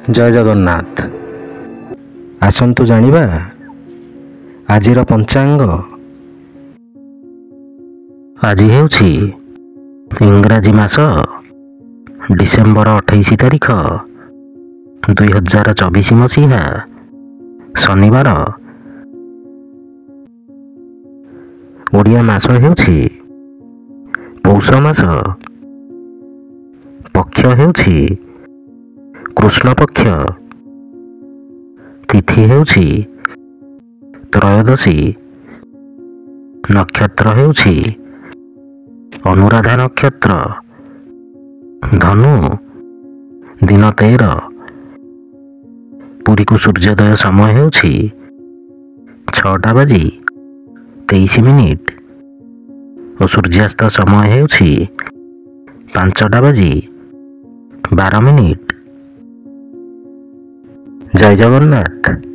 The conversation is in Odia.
ଜୟ ଜଗନ୍ନାଥ। ଆସନ୍ତୁ ଜାଣିବା ଆଜିର ପଞ୍ଚାଙ୍ଗ। ଆଜି ହେଉଛି ଇଂରାଜୀ ମାସ ଡିସେମ୍ବର 28 ତାରିଖ 2024 ମସିହା ଶନିବାର। ଓଡ଼ିଆ ମାସ ହେଉଛି ପୌଷ ମାସ। ପକ୍ଷ ହେଉଛି କୃଷ୍ଣ ପକ୍ଷ। ତିଥି ହେଉଛି ତ୍ରୟୋଦଶୀ। ନକ୍ଷତ୍ର ହେଉଛି ଅନୁରାଧା ନକ୍ଷତ୍ର। ଧନୁ ଦିନ 13। ପୁରୀକୁ ସୂର୍ଯ୍ୟୋଦୟ ସମୟ ହେଉଛି 6:23 ଓ ସୂର୍ଯ୍ୟାସ୍ତ ସମୟ ହେଉଛି 5:12। ଜୟ ଜଗନ୍ନାଥ।